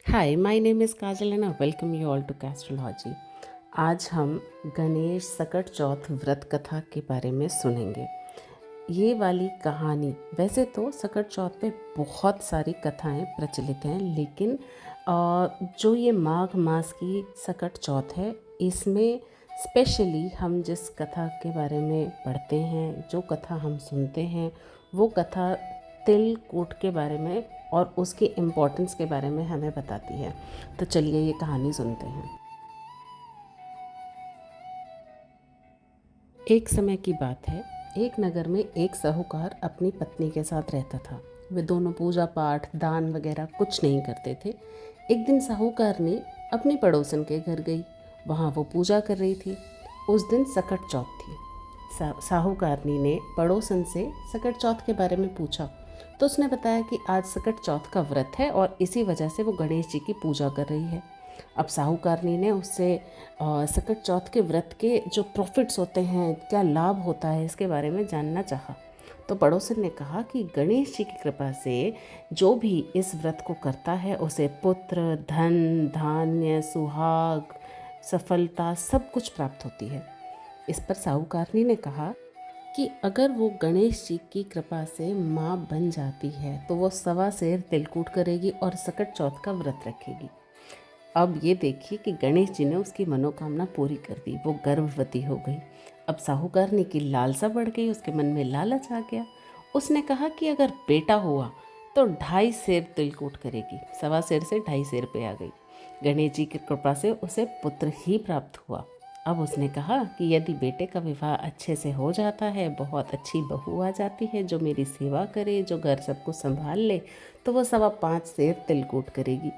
Hi, my name is Kajal and I welcome you all to Castrology. आज हम गणेश सकट चौथ व्रत कथा के बारे में सुनेंगे। ये वाली कहानी, वैसे तो सकट चौथ पे बहुत सारी कथाएं प्रचलित हैं, लेकिन जो ये माघ मास की सकट चौथ है, इसमें स्पेशली हम जिस कथा के बारे में पढ़ते हैं, जो कथा हम सुनते हैं, वो कथा तिलकूट के बारे में और उसके इम्पोर्टेंस के बारे में हमें बताती है। तो चलिए ये कहानी सुनते हैं। एक समय की बात है, एक नगर में एक साहूकार अपनी पत्नी के साथ रहता था। वे दोनों पूजा पाठ, दान वगैरह कुछ नहीं करते थे। एक दिन साहूकारनी अपनी पड़ोसन के घर गई। वहाँ वो पूजा कर रही थी। उस दिन सकट चौथ थी। साहूकारनी ने पड़ोसन से सकट चौथ के बारे में पूछा, तो उसने बताया कि आज सकट चौथ का व्रत है और इसी वजह से वो गणेश जी की पूजा कर रही है। अब साहूकारनी ने उससे सकट चौथ के व्रत के जो प्रॉफिट्स होते हैं, क्या लाभ होता है, इसके बारे में जानना चाहा। तो पड़ोसन ने कहा कि गणेश जी की कृपा से जो भी इस व्रत को करता है उसे पुत्र, धन, धान्य, सुहाग, सफलता सब कुछ प्राप्त होती है। इस पर साहूकारनी ने कहा कि अगर वो गणेश जी की कृपा से माँ बन जाती है तो वो 1.25 तिलकूट करेगी और सकट चौथ का व्रत रखेगी। अब ये देखिए कि गणेश जी ने उसकी मनोकामना पूरी कर दी। वो गर्भवती हो गई। अब साहूकारनी की लालसा बढ़ गई, उसके मन में लालच आ गया। उसने कहा कि अगर बेटा हुआ तो 2.5 तिलकूट करेगी। 1.25 से 2.5 पे आ गई। गणेश जी की कृपा से उसे पुत्र ही प्राप्त हुआ। अब उसने कहा कि यदि बेटे का विवाह अच्छे से हो जाता है, बहुत अच्छी बहू आ जाती है जो मेरी सेवा करे, जो घर सबको संभाल ले, तो वो 5.25 तिलकूट करेगी।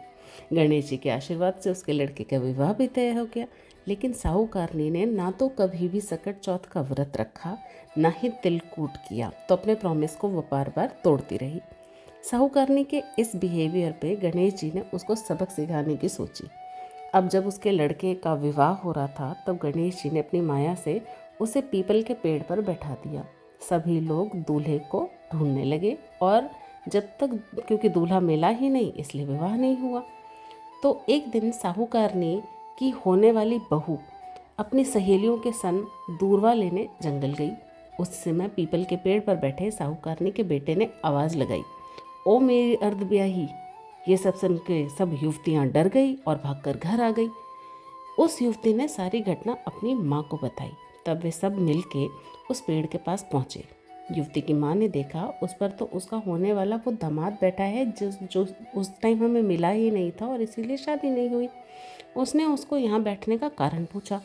गणेश जी के आशीर्वाद से उसके लड़के का विवाह भी तय हो गया। लेकिन साहूकारनी ने ना तो कभी भी सकट चौथ का व्रत रखा, ना ही तिलकूट किया, तो अपने प्रॉमिस को वो बार बार तोड़ती रही। साहूकारनी के इस बिहेवियर पे गणेश जी ने उसको सबक सिखाने की सोची। अब जब उसके लड़के का विवाह हो रहा था, तब गणेश जी ने अपनी माया से उसे पीपल के पेड़ पर बैठा दिया। सभी लोग दूल्हे को ढूंढने लगे और जब तक, क्योंकि दूल्हा मिला ही नहीं इसलिए विवाह नहीं हुआ। तो एक दिन साहूकारनी की होने वाली बहू अपनी सहेलियों के संग दूरवा लेने जंगल गई। उस समय पीपल के पेड़ पर बैठे साहूकारनी के बेटे ने आवाज़ लगाई, ओ मेरी अर्धब्याही। ये सब सुन के सब युवतियाँ डर गई और भागकर घर आ गई। उस युवती ने सारी घटना अपनी माँ को बताई। तब वे सब मिलके उस पेड़ के पास पहुँचे। युवती की माँ ने देखा उस पर तो उसका होने वाला वो दामाद बैठा है जो उस टाइम हमें मिला ही नहीं था और इसीलिए शादी नहीं हुई। उसने उसको यहाँ बैठने का कारण पूछा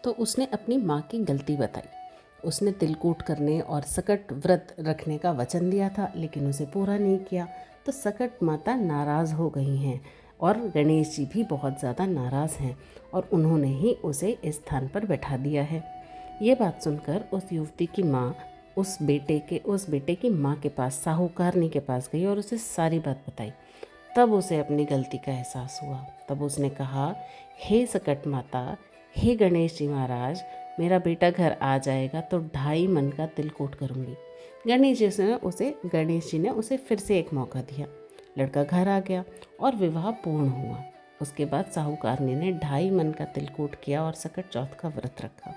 तो उसने अपनी माँ की गलती बताई। उसने तिलकूट करने और सकट व्रत रखने का वचन दिया था, लेकिन उसे पूरा नहीं किया। तो सकट माता नाराज़ हो गई हैं और गणेश जी भी बहुत ज़्यादा नाराज़ हैं और उन्होंने ही उसे इस स्थान पर बैठा दिया है। ये बात सुनकर उस युवती की माँ उस बेटे की माँ के पास, साहूकारनी के पास गई और उसे सारी बात बताई। तब उसे अपनी गलती का एहसास हुआ। तब उसने कहा, हे सकट माता, हे गणेश जी महाराज, मेरा बेटा घर आ जाएगा तो 2.5 मन का तिलकूट करूँगी। गणेश जी ने उसे फिर से एक मौका दिया। लड़का घर आ गया और विवाह पूर्ण हुआ। उसके बाद साहूकारनी ने 2.5 मन का तिलकूट किया और सकट चौथ का व्रत रखा।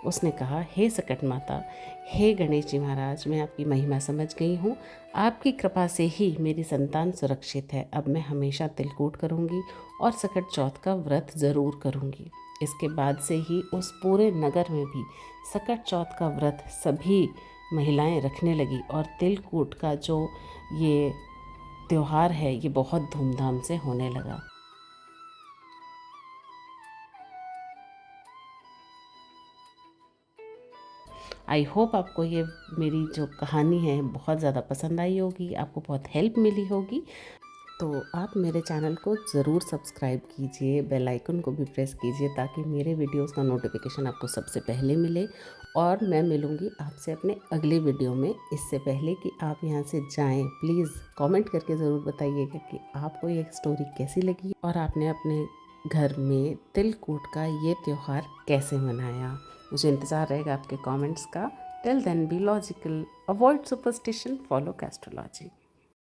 उसने कहा, हे सकट माता, हे गणेश जी महाराज, मैं आपकी महिमा समझ गई हूँ। आपकी कृपा से ही मेरी संतान सुरक्षित है। अब मैं हमेशा तिलकूट करूँगी और सकट चौथ का व्रत ज़रूर करूँगी। इसके बाद से ही उस पूरे नगर में भी सकट चौथ का व्रत सभी महिलाएं रखने लगी और तिलकूट का जो ये त्यौहार है ये बहुत धूमधाम से होने लगा। आई होप आपको ये मेरी जो कहानी है बहुत ज़्यादा पसंद आई होगी, आपको बहुत हेल्प मिली होगी। तो आप मेरे चैनल को ज़रूर सब्सक्राइब कीजिए, बेल आइकन को भी प्रेस कीजिए ताकि मेरे वीडियोस का नोटिफिकेशन आपको सबसे पहले मिले। और मैं मिलूँगी आपसे अपने अगले वीडियो में। इससे पहले कि आप यहाँ से जाएं, प्लीज़ कमेंट करके ज़रूर बताइएगा कि आपको ये स्टोरी कैसी लगी और आपने अपने घर में तिलकूट का ये त्यौहार कैसे मनाया। मुझे इंतज़ार रहेगा आपके कमेंट्स का। Till then be logical, avoid superstition, follow कैस्ट्रोलॉजी।